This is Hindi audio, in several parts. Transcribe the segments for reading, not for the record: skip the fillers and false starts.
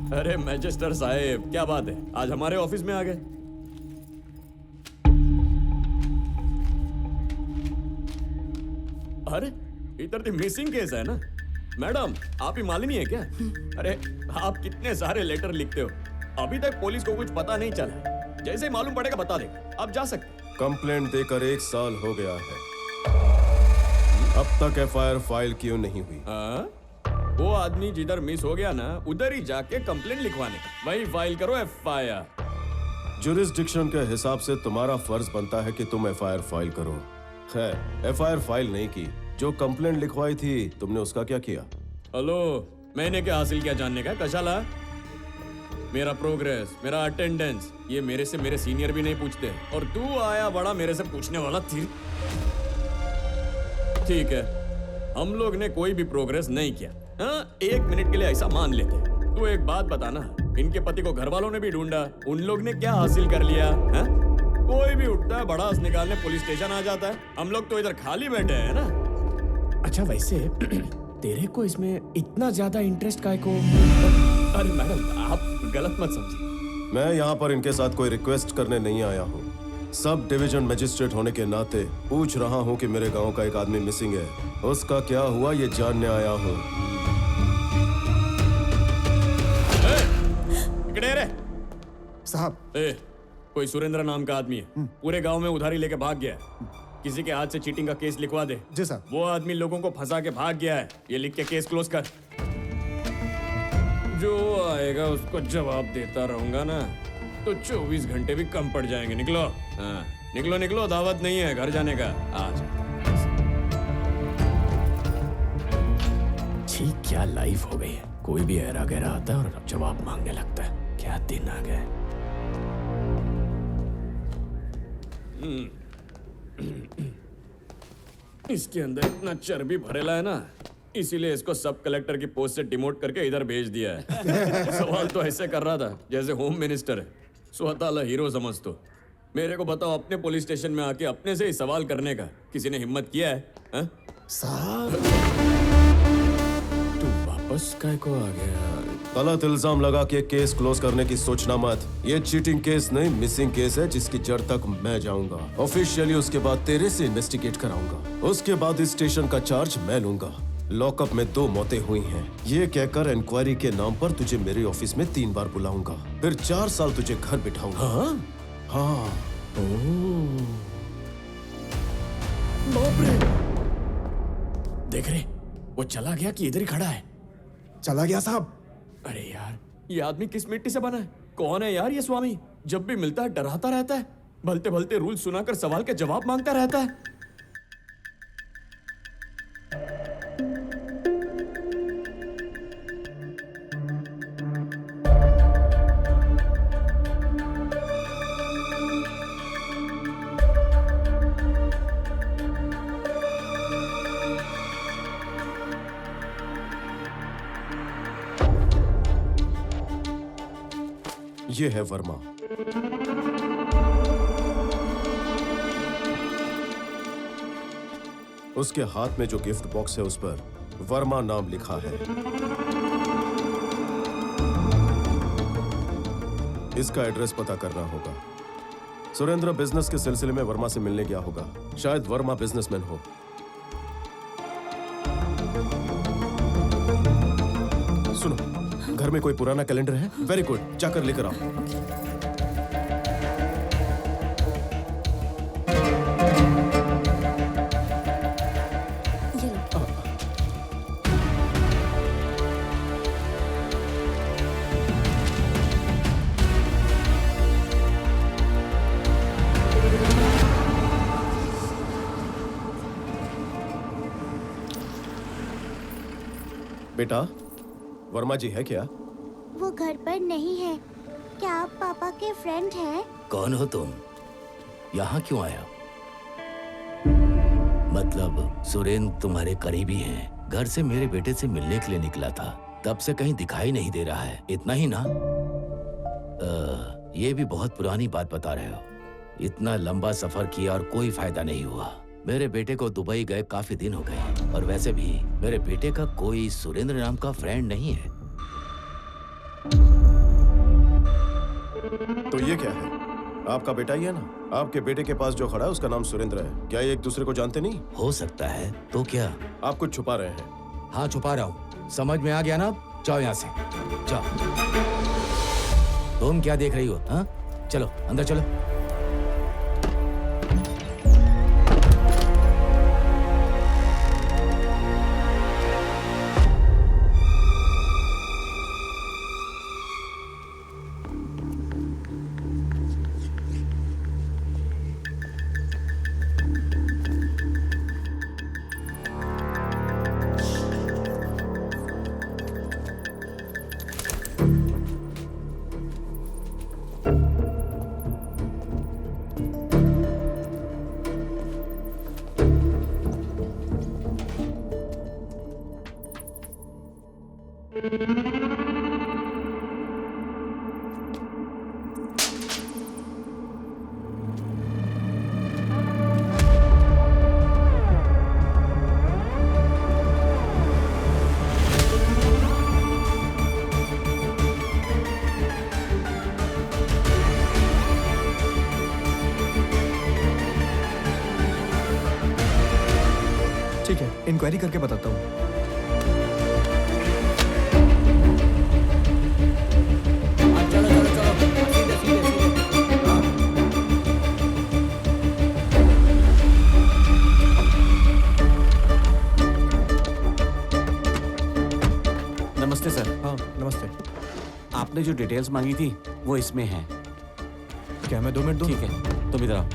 अरे मैजिस्टर साहब, क्या बात है, आज हमारे ऑफिस में आ गए। अरे इधर तो मिसिंग केस है ना। मैडम, आप ही मालिनी है क्या? अरे आप कितने सारे लेटर लिखते हो, अभी तक पुलिस को कुछ पता नहीं चला। जैसे ही मालूम पड़ेगा बता देगा, आप जा सकते। कंप्लेंट देकर 1 साल हो गया है, अब तक एफआईआर फाइल क्यों नहीं हुई? वो आदमी जिधर मिस हो गया ना, उधर ही जाके कंप्लेंट लिखवाने का, वही फाइल करो एफआईआर। जुरिस्डिक्शन के हिसाब से तुम्हारा फर्ज बनता है कि तुम एफआईआर फाइल करो। खैर, एफआईआर फाइल नहीं की, जो कंप्लेंट लिखवाई थी तुमने उसका क्या किया? हेलो, मैंने क्या हासिल किया जानने का? कशाला? मेरा प्रोग्रेस, मेरा अटेंडेंस, ये मेरे से मेरे सीनियर भी नहीं पूछते, और तू आया बड़ा मेरे से पूछने वाला थी। ठीक है, हम लोग ने कोई भी प्रोग्रेस नहीं किया। हाँ, 1 मिनट के लिए ऐसा मान लेते। तू एक बात बताना, इनके पति को घर वालों ने भी ढूंढा, उन लोग ने क्या हासिल कर लिया? हाँ? कोई भी उठता है भड़ास निकालने पुलिस स्टेशन आ जाता है, हम लोग तो इधर खाली बैठे हैं ना। अच्छा वैसे तेरे को इसमें इतना ज्यादा इंटरेस्ट काहे को? अरे मैडम, आप गलत मत समझिए। मैं यहाँ पर इनके साथ कोई रिक्वेस्ट करने नहीं आया हूँ। सब डिवीजन मजिस्ट्रेट होने के नाते पूछ रहा हूँ कि मेरे गांव का एक आदमी मिसिंग है, उसका क्या हुआ ये जानने आया हूँ। साहब, कोई सुरेंद्र नाम का आदमी है, पूरे गांव में उधारी लेके भाग गया है। किसी के हाथ से चीटिंग का केस लिखवा दे। जी साहब। वो आदमी लोगों को फंसा के भाग गया है, ये लिख के केस क्लोज कर। जो आएगा उसको जवाब देता रहूंगा ना, तो 24 घंटे भी कम पड़ जाएंगे। निकलो, हाँ निकलो निकलो, दावत नहीं है घर जाने का। आज ठीक क्या लाइफ हो गई है, कोई भी ऐरा गहरा आता है और जवाब मांगने लगता है। क्या दिन आ गए। इसके अंदर इतना चर्बी भरेला है ना, इसीलिए इसको सब कलेक्टर की पोस्ट से डिमोट करके इधर भेज दिया है। सवाल तो ऐसे कर रहा था जैसे होम मिनिस्टर है, स्वतः हीरो समझ। तो मेरे को बताओ, अपने पुलिस स्टेशन में आके अपने से ही सवाल करने का किसी ने हिम्मत किया है? साहब, तू वापस काय को आ गया? गलत इल्जाम लगा के केस क्लोज करने की सोचना मत। ये चीटिंग केस नहीं, मिसिंग केस है, जिसकी जड़ तक मैं जाऊंगा ऑफिशियली। उसके बाद तेरे से इन्वेस्टिगेट कराऊंगा, उसके बाद इस स्टेशन का चार्ज मैं लूंगा। लॉकअप में 2 मौतें हुई हैं, ये कहकर इंक्वायरी के नाम पर तुझे मेरे ऑफिस में 3 बार बुलाऊंगा, फिर 4 साल तुझे घर बिठाऊंगा। हाँ। बाप रे, देख रहे वो चला गया कि इधर ही खड़ा है? चला गया साहब। अरे यार, ये आदमी किस मिट्टी से बना है? कौन है यार ये स्वामी? जब भी मिलता है डराता रहता है, भलते भलते रूल सुनाकर सवाल के जवाब मांगता रहता है। ये है वर्मा। उसके हाथ में जो गिफ्ट बॉक्स है उस पर वर्मा नाम लिखा है। इसका एड्रेस पता करना होगा। सुरेंद्र बिजनेस के सिलसिले में वर्मा से मिलने गया होगा, शायद वर्मा बिजनेसमैन हो। सुनो, घर में कोई पुराना कैलेंडर है? वेरी गुड, जाकर लेकर आओ। बेटा, वर्मा जी है क्या? वो घर पर नहीं है। क्या आप पापा के फ्रेंड हैं? कौन हो तुम? यहाँ क्यों आया? मतलब सुरेंद्र तुम्हारे करीबी हैं। घर से मेरे बेटे से मिलने के लिए निकला था, तब से कहीं दिखाई नहीं दे रहा है। इतना ही ना? ये भी बहुत पुरानी बात बता रहे हो। इतना लंबा सफर किया और कोई फायदा नहीं हुआ। मेरे बेटे को दुबई गए काफी दिन हो गए, और वैसे भी मेरे बेटे का कोई सुरेंद्र नाम का फ्रेंड नहीं है। तो ये क्या है? आपका बेटा ही है ना? आपके बेटे के पास जो खड़ा है उसका नाम सुरेंद्र है। क्या ये एक दूसरे को जानते नहीं? हो सकता है, तो क्या? आप कुछ छुपा रहे हैं। हाँ, छुपा रहा हूँ। समझ में आ गया ना? जाओ यहाँ से, जाओ। तुम क्या देख रही हो? हाँ, चलो अंदर चलो। ठीक है, इंक्वायरी करके बताता हूँ। चलो चलो चलो, सीधे सीधे सीधे। हाँ। नमस्ते सर। हाँ, नमस्ते। आपने जो डिटेल्स मांगी थी वो इसमें है। क्या मैं 2 मिनट दूँ? ठीक है, तुम इधर आओ।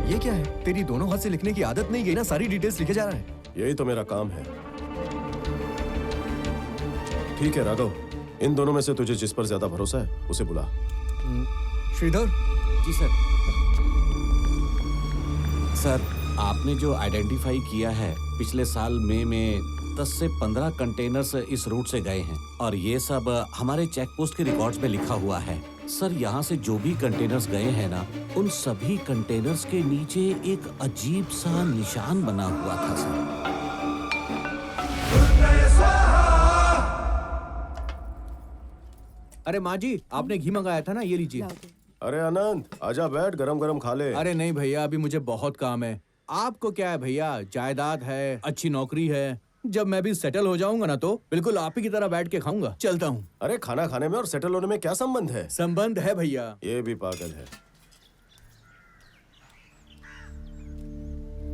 ये क्या है? तेरी दोनों हाथ से लिखने की आदत नहीं गई ना? सारी डिटेल्स लिखे जा रहा है। यही तो मेरा काम है। ठीक है राघव, इन दोनों में से तुझे जिस पर ज्यादा भरोसा है उसे बुला। श्रीधर। जी सर। सर, आपने जो आइडेंटिफाई किया है, पिछले साल मई में 10 से 15 कंटेनर्स इस रूट से गए हैं और ये सब हमारे चेक पोस्ट के रिकॉर्ड्स में लिखा हुआ है। सर, यहाँ से जो भी कंटेनर्स गए हैं ना, उन सभी कंटेनर्स के नीचे एक अजीब सा निशान बना हुआ था सर। अरे माँ जी, आपने घी मंगाया था ना, ये लीजिए। अरे आनंद, आजा बैठ, गरम गरम खा ले। अरे नहीं भैया, अभी मुझे बहुत काम है। आपको क्या है भैया, जायदाद है, अच्छी नौकरी है। जब मैं भी सेटल हो जाऊंगा ना तो बिल्कुल आप ही की तरह बैठ के खाऊंगा। चलता हूँ। अरे खाना खाने में और सेटल होने में क्या संबंध है? संबंध है भैया। ये भी पागल है।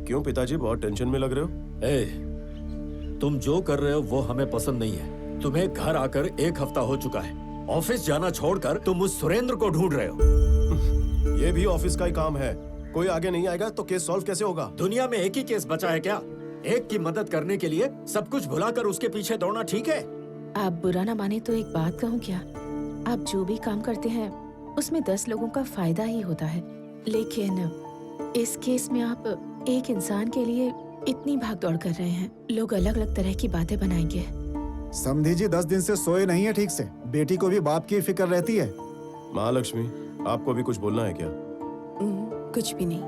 क्यों पिताजी, बहुत टेंशन में लग रहे हो? ए, तुम जो कर रहे हो वो हमें पसंद नहीं है। तुम्हें घर आकर 1 हफ्ता हो चुका है। ऑफिस जाना छोड़कर तुम उस सुरेंद्र को ढूंढ रहे हो। ये भी ऑफिस का ही काम है। कोई आगे नहीं आएगा तो केस सॉल्व कैसे होगा? दुनिया में एक ही केस बचा है क्या? एक की मदद करने के लिए सब कुछ भुलाकर उसके पीछे दौड़ना ठीक है? आप बुरा ना माने तो एक बात कहूँ क्या? आप जो भी काम करते हैं उसमें 10 लोगों का फायदा ही होता है, लेकिन इस केस में आप एक इंसान के लिए इतनी भागदौड़ कर रहे हैं। लोग अलग अलग तरह की बातें बनाएंगे। समधी जी 10 दिन से सोए नहीं है ठीक से। बेटी को भी बाप की फिक्र रहती है। महालक्ष्मी, आपको भी कुछ बोलना है क्या? कुछ भी नहीं।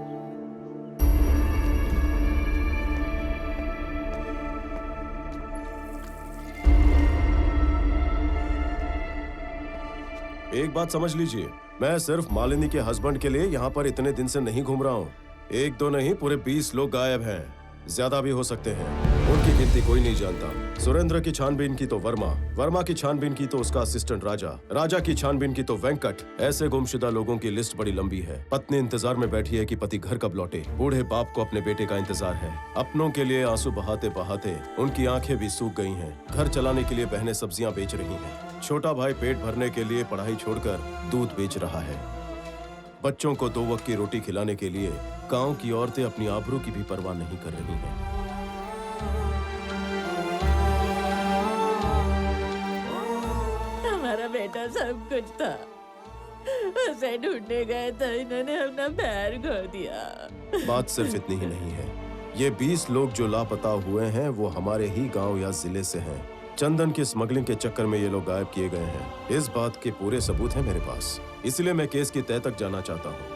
एक बात समझ लीजिए, मैं सिर्फ मालिनी के हस्बैंड के लिए यहाँ पर इतने दिन से नहीं घूम रहा हूँ। 1-2 नहीं, पूरे 20 लोग गायब हैं। ज्यादा भी हो सकते हैं, उनकी गिनती कोई नहीं जानता। सुरेंद्र की छानबीन की तो वर्मा, वर्मा की छानबीन की तो उसका असिस्टेंट राजा, राजा की छानबीन की तो वेंकट। ऐसे गुमशुदा लोगों की लिस्ट बड़ी लंबी है। पत्नी इंतजार में बैठी है कि पति घर कब लौटे। बूढ़े बाप को अपने बेटे का इंतजार है। अपनों के लिए आंसू बहाते बहाते उनकी आंखें भी सूख गई हैं। घर चलाने के लिए बहनें सब्जियां बेच रही हैं। छोटा भाई पेट भरने के लिए पढ़ाई छोड़कर दूध बेच रहा है। बच्चों को 2 वक्त की रोटी खिलाने के लिए गांव की औरतें अपनी आबरू की भी परवाह नहीं कर रही हैं। हमारा बेटा सब कुछ था, उसे ढूंढने गए तो इन्होंने अपना पैर खो दिया। बात सिर्फ इतनी ही नहीं है। ये 20 लोग जो लापता हुए हैं वो हमारे ही गांव या जिले से हैं। चंदन की स्मगलिंग के चक्कर में ये लोग गायब किए गए हैं। इस बात के पूरे सबूत हैं मेरे पास, इसलिए मैं केस की तह तक जाना चाहता हूँ।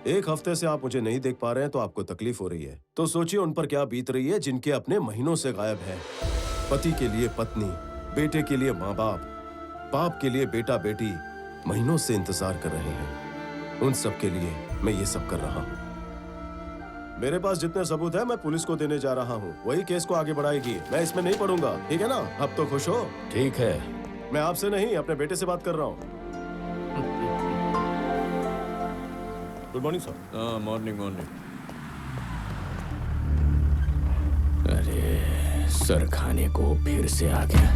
एक हफ्ते से आप मुझे नहीं देख पा रहे हैं तो आपको तकलीफ हो रही है। तो सोचिए उन पर क्या बीत रही है जिनके अपने महीनों से गायब है। पति के लिए पत्नी, बेटे के लिए माँ बाप, बाप के लिए बेटा बेटी महीनों से इंतजार कर रहे हैं। उन सब के लिए मैं ये सब कर रहा हूँ। मेरे पास जितने सबूत है मैं पुलिस को देने जा रहा हूँ। वही केस को आगे बढ़ाएगी। मैं इसमें नहीं पढ़ूंगा, ठीक है ना? अब तो खुश हो? ठीक है। मैं आपसे नहीं अपने बेटे से बात कर रहा हूँ। Good morning sir. हाँ, मॉर्निंग मॉर्निंग। अरे सर खाने को फिर से आ गया।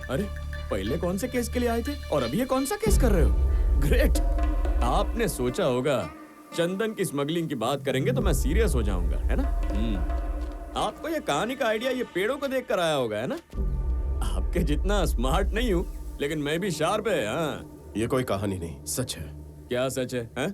अरे पहले कौन से केस के लिए आए थे और अभी ये कौन सा केस कर रहे हो? ग्रेट। आपने सोचा होगा चंदन की स्मगलिंग की बात करेंगे तो मैं सीरियस हो जाऊंगा, है ना? आपको ये कहानी का आइडिया ये पेड़ों को देख कर आया होगा, है ना? आपके जितना स्मार्ट नहीं हूँ लेकिन मैं भी शार्प है। हाँ, ये कोई कहानी नहीं, सच है। क्या सच है? हाँ?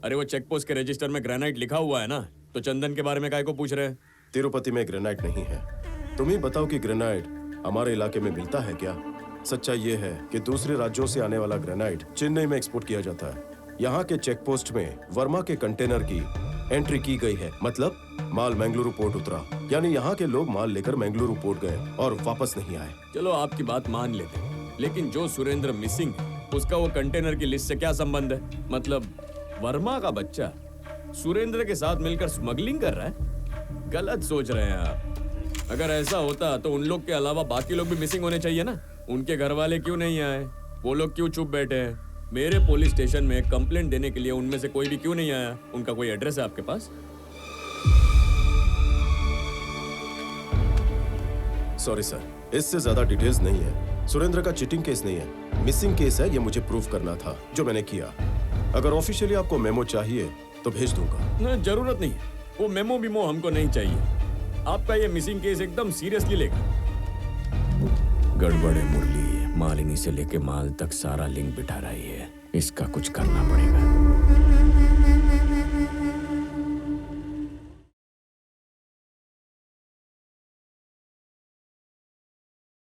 अरे वो चेक पोस्ट के रजिस्टर में ग्रेनाइट लिखा हुआ है ना, तो चंदन के बारे में काहे को पूछ रहे हैं? तिरुपति में ग्रेनाइट नहीं है। तुम ही बताओ कि ग्रेनाइट हमारे इलाके में मिलता है क्या? सच्चाई ये है कि दूसरे राज्यों से आने वाला ग्रेनाइट चेन्नई में एक्सपोर्ट किया जाता है। यहाँ के चेक पोस्ट में वर्मा के कंटेनर की एंट्री की गई है, मतलब माल मंगलुरु पोर्ट उतरा, यानी यहाँ के लोग माल लेकर मंगलुरु पोर्ट गए और वापस नहीं आए। चलो आपकी बात मान लेते हैं, लेकिन जो सुरेंद्र मिसिंग है उसका वो कंटेनर की लिस्ट से क्या संबंध है? मतलब वर्मा का बच्चा सुरेंद्र के साथ मिलकर स्मगलिंग कर रहा है? गलत सोच रहे हैं आप। अगर ऐसा होता तो उन लोग के अलावा बाकी लोग भी मिसिंग होने चाहिए ना। उनके घर वाले क्यों नहीं आए? वो लोग क्यों चुप बैठे हैं? मेरे पुलिस स्टेशन में कंप्लेंट देने के लिए उनमें से कोई भी क्यों नहीं आया? उनका कोई एड्रेस है आपके पास? सॉरी सर, इससे ज्यादा डिटेल्स नहीं है। सुरेंद्र का चीटिंग केस नहीं है, मिसिंग केस है। ये मुझे प्रूफ करना था जो मैंने किया। अगर ऑफिशियली आपको मेमो चाहिए तो भेज दूंगा। नहीं, जरूरत नहीं है। वो मेमो बिमो हमको नहीं चाहिए। आपका ये मिसिंग केस एकदम सीरियसली लेगा। गड़बड़े मुरली, मालिनी से लेके माल तक सारा लिंक बिठा रही है। इसका कुछ करना पड़ेगा।